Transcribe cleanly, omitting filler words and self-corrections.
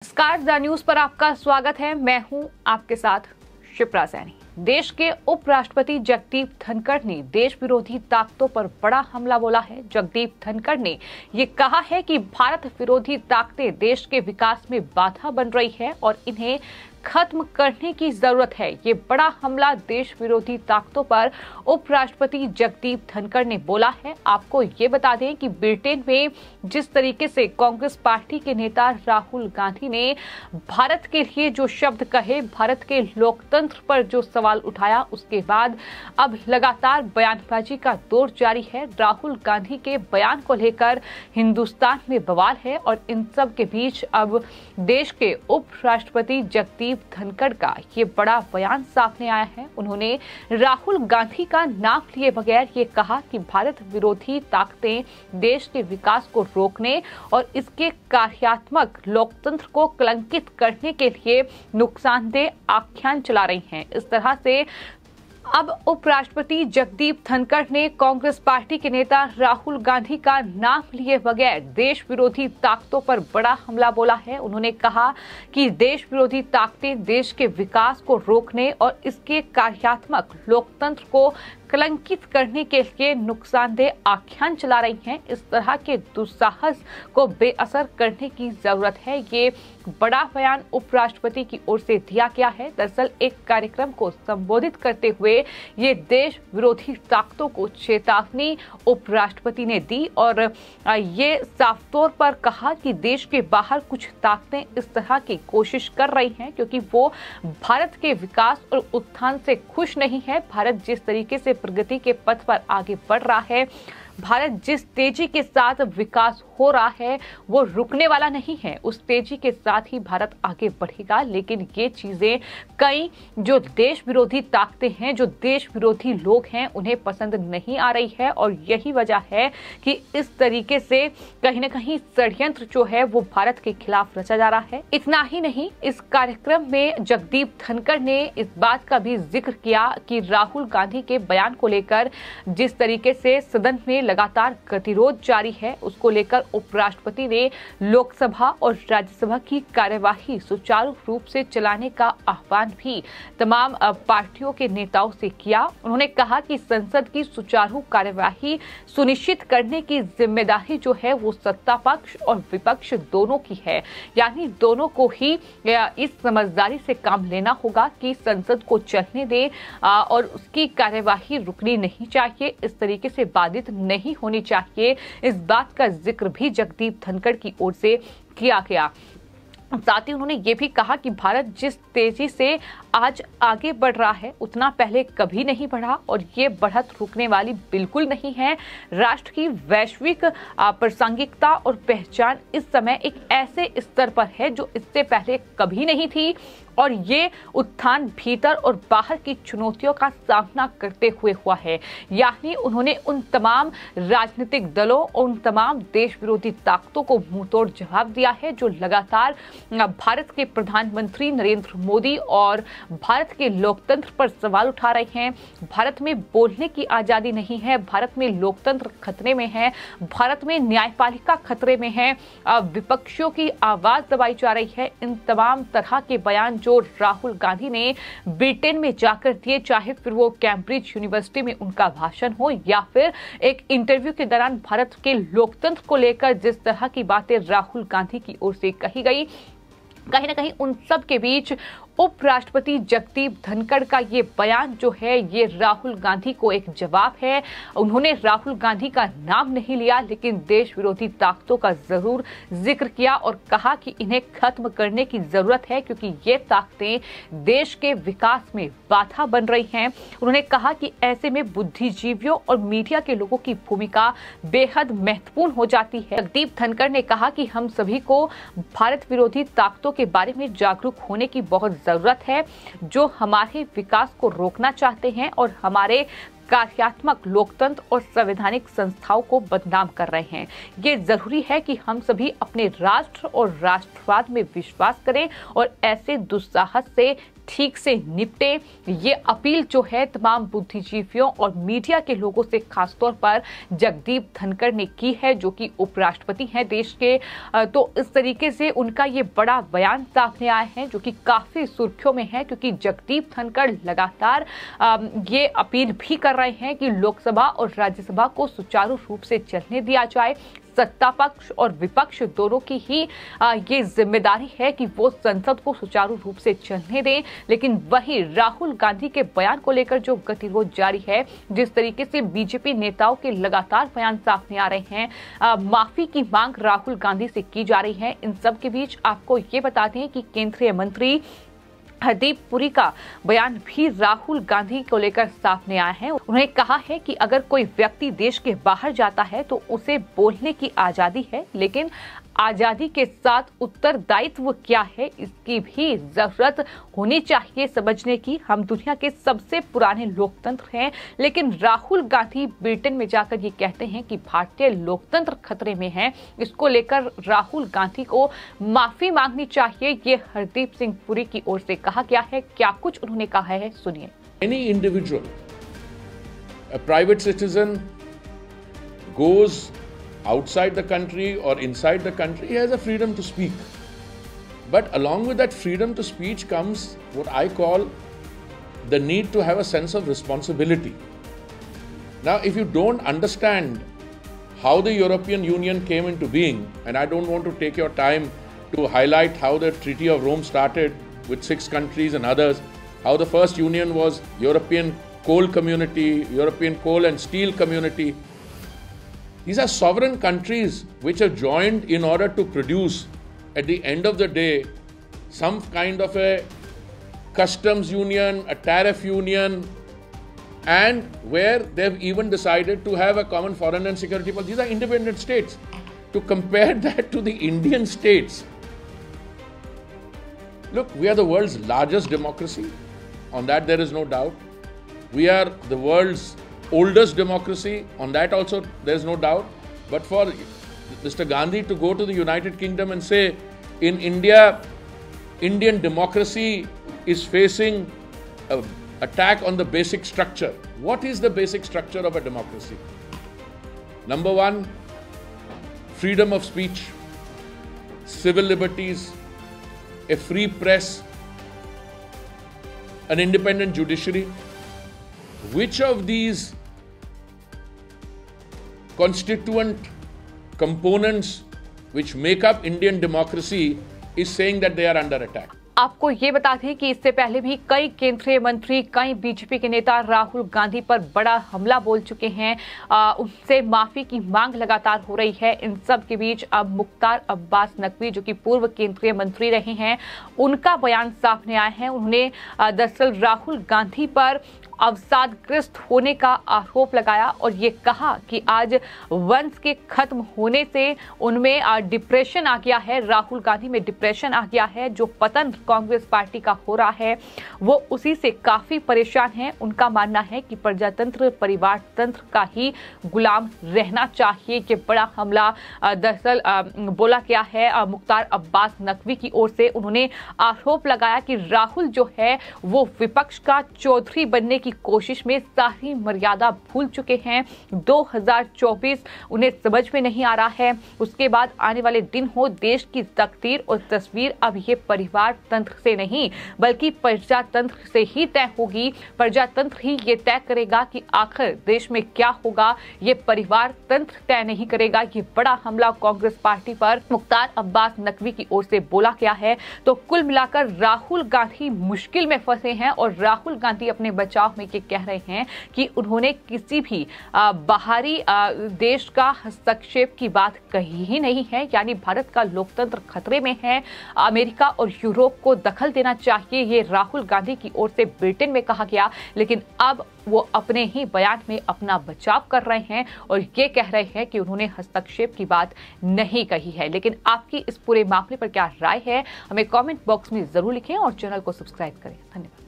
नमस्कार, the news पर आपका स्वागत है। मैं हूं आपके साथ शिप्रा सैनी। देश के उपराष्ट्रपति जगदीप धनखड़ ने देश विरोधी ताकतों पर बड़ा हमला बोला है। जगदीप धनखड़ ने ये कहा है कि भारत विरोधी ताकतें देश के विकास में बाधा बन रही है और इन्हें खत्म करने की जरूरत है। ये बड़ा हमला देश विरोधी ताकतों पर उपराष्ट्रपति जगदीप धनखड़ ने बोला है। आपको ये बता दें कि ब्रिटेन में जिस तरीके से कांग्रेस पार्टी के नेता राहुल गांधी ने भारत के लिए जो शब्द कहे, भारत के लोकतंत्र पर जो सवाल उठाया, उसके बाद अब लगातार बयानबाजी का दौर जारी है। राहुल गांधी के बयान को लेकर हिंदुस्तान में बवाल है और इन सब के बीच अब देश के उपराष्ट्रपति जगदीप धनखड़ का ये बड़ा बयान सामने आया है। उन्होंने राहुल गांधी का नाम लिए बगैर ये कहा कि भारत विरोधी ताकतें देश के विकास को रोकने और इसके कार्यात्मक लोकतंत्र को कलंकित करने के लिए नुकसानदेह आख्यान चला रही हैं। इस तरह से अब उपराष्ट्रपति जगदीप धनखड़ ने कांग्रेस पार्टी के नेता राहुल गांधी का नाम लिए बगैर देश विरोधी ताकतों पर बड़ा हमला बोला है। उन्होंने कहा कि देश विरोधी ताकतें देश के विकास को रोकने और इसके कार्यात्मक लोकतंत्र को कलंकित करने के लिए नुकसानदेह आख्यान चला रही हैं। इस तरह के दुस्साहस को बेअसर करने की जरूरत है। ये बड़ा बयान उपराष्ट्रपति की ओर से दिया गया है। दरअसल एक कार्यक्रम को संबोधित करते हुए ये देश विरोधी ताकतों को चेतावनी उपराष्ट्रपति ने दी और ये साफ तौर पर कहा कि देश के बाहर कुछ ताकतें इस तरह की कोशिश कर रही हैं क्योंकि वो भारत के विकास और उत्थान से खुश नहीं है। भारत जिस तरीके से प्रगति के पथ पर आगे बढ़ रहा है, भारत जिस तेजी के साथ विकास हो रहा है वो रुकने वाला नहीं है। उस तेजी के साथ ही भारत आगे बढ़ेगा। लेकिन ये चीजें कई जो देश विरोधी ताकतें हैं, जो देश विरोधी लोग हैं, उन्हें पसंद नहीं आ रही है और यही वजह है कि इस तरीके से कहीं ना कहीं षड्यंत्र जो है वो भारत के खिलाफ रचा जा रहा है। इतना ही नहीं, इस कार्यक्रम में जगदीप धनखड़ ने इस बात का भी जिक्र किया कि राहुल गांधी के बयान को लेकर जिस तरीके से सदन में लगातार गतिरोध जारी है, उसको लेकर उपराष्ट्रपति ने लोकसभा और राज्यसभा की कार्यवाही सुचारू रूप से चलाने का आह्वान भी तमाम पार्टियों के नेताओं से किया। उन्होंने कहा कि संसद की सुचारू कार्यवाही सुनिश्चित करने की जिम्मेदारी जो है वो सत्ता पक्ष और विपक्ष दोनों की है। यानी दोनों को ही इस समझदारी से काम लेना होगा कि संसद को चलने दें और उसकी कार्यवाही रुकनी नहीं चाहिए, इस तरीके से बाधित नहीं होनी चाहिए। इस बात का जिक्र भी जगदीप धनखड़ की ओर से किया गया। साथ ही उन्होंने ये भी कहा कि भारत जिस तेजी से आज आगे बढ़ रहा है उतना पहले कभी नहीं बढ़ा और ये बढ़त रुकने वाली बिल्कुल नहीं है। राष्ट्र की वैश्विक प्रासंगिकता और पहचान इस समय एक ऐसे स्तर पर है जो इससे पहले कभी नहीं थी और ये उत्थान भीतर और बाहर की चुनौतियों का सामना करते हुए हुआ है। यानी उन्होंने उन तमाम राजनीतिक दलों और उन तमाम देश विरोधी ताकतों को मुंहतोड़ जवाब दिया है जो लगातार भारत के प्रधानमंत्री नरेंद्र मोदी और भारत के लोकतंत्र पर सवाल उठा रहे हैं। भारत में बोलने की आजादी नहीं है, भारत में लोकतंत्र खतरे में है, भारत में न्यायपालिका खतरे में है, विपक्षियों की आवाज दबाई जा रही है। इन तमाम तरह के बयान जो राहुल गांधी ने ब्रिटेन में जाकर दिए, चाहे फिर वो कैम्ब्रिज यूनिवर्सिटी में उनका भाषण हो या फिर एक इंटरव्यू के दौरान भारत के लोकतंत्र को लेकर जिस तरह की बातें राहुल गांधी की ओर से कही गई, कहीं ना कहीं उन सब के बीच उपराष्ट्रपति जगदीप धनखड़ का ये बयान जो है ये राहुल गांधी को एक जवाब है। उन्होंने राहुल गांधी का नाम नहीं लिया लेकिन देश विरोधी ताकतों का जरूर जिक्र किया और कहा कि इन्हें खत्म करने की जरूरत है क्योंकि ये ताकतें देश के विकास में बाधा बन रही हैं। उन्होंने कहा कि ऐसे में बुद्धिजीवियों और मीडिया के लोगों की भूमिका बेहद महत्वपूर्ण हो जाती है। जगदीप धनखड़ ने कहा कि हम सभी को भारत विरोधी ताकतों के बारे में जागरूक होने की बहुत जरूरत है जो हमारे विकास को रोकना चाहते हैं और हमारे कार्यात्मक लोकतंत्र और संवैधानिक संस्थाओं को बदनाम कर रहे हैं। ये जरूरी है कि हम सभी अपने राष्ट्र और राष्ट्रवाद में विश्वास करें और ऐसे दुस्साहस से ठीक से निपटे। ये अपील जो है तमाम बुद्धिजीवियों और मीडिया के लोगों से खासतौर पर जगदीप धनखड़ ने की है, जो कि उपराष्ट्रपति हैं देश के। तो इस तरीके से उनका ये बड़ा बयान सामने आया है, जो कि काफी सुर्खियों में है, क्योंकि जगदीप धनखड़ लगातार ये अपील भी कर रहे हैं कि लोकसभा और राज्यसभा को सुचारू रूप से चलने दिया जाए। सत्ता पक्ष और विपक्ष दोनों की ही ये जिम्मेदारी है कि वो संसद को सुचारू रूप से चलने दें। लेकिन वहीं राहुल गांधी के बयान को लेकर जो गतिरोध जारी है, जिस तरीके से बीजेपी नेताओं के लगातार बयान सामने आ रहे हैं, माफी की मांग राहुल गांधी से की जा रही है, इन सब के बीच आपको ये बता दें कि केंद्रीय मंत्री हरदीप पुरी का बयान भी राहुल गांधी को लेकर सामने आया है। उन्होंने कहा है कि अगर कोई व्यक्ति देश के बाहर जाता है तो उसे बोलने की आजादी है, लेकिन आजादी के साथ उत्तरदायित्व क्या है, इसकी भी जरूरत होनी चाहिए समझने की। हम दुनिया के सबसे पुराने लोकतंत्र हैं, लेकिन राहुल गांधी ब्रिटेन में जाकर ये कहते हैं कि भारतीय लोकतंत्र खतरे में है। इसको लेकर राहुल गांधी को माफी मांगनी चाहिए, ये हरदीप सिंह पुरी की ओर से कहा गया है। क्या कुछ उन्होंने कहा है, सुनिए। Any individual, a private citizen goes outside the country or inside the country, he has a freedom to speak. But along with that freedom to speech comes what I call the need to have a sense of responsibility. Now, if you don't understand how the European Union came into being, and I don't want to take your time to highlight how the Treaty of Rome started with 6 countries and others, how the first union was European Coal Community, European Coal and Steel Community. These are sovereign countries which have joined in order to produce, at the end of the day, some kind of a customs union, a tariff union, and where they've even decided to have a common foreign and security policy. These are independent states. To compare that to the Indian states, look, we are the world's largest democracy. On that there is no doubt. We are the world's oldest democracy. On that also there is no doubt. But for Mr. Gandhi to go to the United Kingdom and say, in India, Indian democracy is facing an attack on the basic structure. What is the basic structure of a democracy? Number one, freedom of speech, civil liberties, a free press, an independent judiciary. Which of these constituent components which make up Indian democracy is saying that they are under attack? आपको ये बता दें कि इससे पहले भी कई केंद्रीय मंत्री, कई बीजेपी के नेता राहुल गांधी पर बड़ा हमला बोल चुके हैं। उनसे माफी की मांग लगातार हो रही है। इन सब के बीच अब मुख्तार अब्बास नकवी, जो कि पूर्व केंद्रीय मंत्री रहे हैं, उनका बयान सामने आया है। उन्होंने दरअसल राहुल गांधी पर अवसादग्रस्त होने का आरोप लगाया और ये कहा कि आज वंश के खत्म होने से उनमें डिप्रेशन आ गया है, राहुल गांधी में डिप्रेशन आ गया है। जो पतन कांग्रेस पार्टी का हो रहा है वो उसी से काफी परेशान है। उनका मानना है कि प्रजातंत्र परिवार तंत्र का ही गुलाम रहना चाहिए। ये बड़ा हमला दरअसल बोला गया है मुख्तार अब्बास नकवी की ओर से। उन्होंने आरोप लगाया कि राहुल जो है वो विपक्ष का चौधरी बनने की कोशिश में सारी मर्यादा भूल चुके हैं। 2024 उन्हें समझ में नहीं आ रहा है। उसके बाद आने वाले दिन हो, देश की तकदीर और तस्वीर अब ये परिवार तंत्र से नहीं बल्कि प्रजातंत्र से ही तय होगी। प्रजातंत्र ही ये तय करेगा कि आखिर देश में क्या होगा, ये परिवार तंत्र तय नहीं करेगा। ये बड़ा हमला कांग्रेस पार्टी पर मुख्तार अब्बास नकवी की ओर से बोला गया है। तो कुल मिलाकर राहुल गांधी मुश्किल में फंसे हैं और राहुल गांधी अपने बचाव में ये कह रहे हैं कि उन्होंने किसी भी बाहरी देश का हस्तक्षेप की बात कही ही नहीं है। यानी भारत का लोकतंत्र खतरे में है, अमेरिका और यूरोप को दखल देना चाहिए, ये राहुल गांधी की ओर से ब्रिटेन में कहा गया। लेकिन अब वो अपने ही बयान में अपना बचाव कर रहे हैं और ये कह रहे हैं कि उन्होंने हस्तक्षेप की बात नहीं कही है। लेकिन आपकी इस पूरे मामले पर क्या राय है, हमें कमेंट बॉक्स में जरूर लिखें और चैनल को सब्सक्राइब करें। धन्यवाद।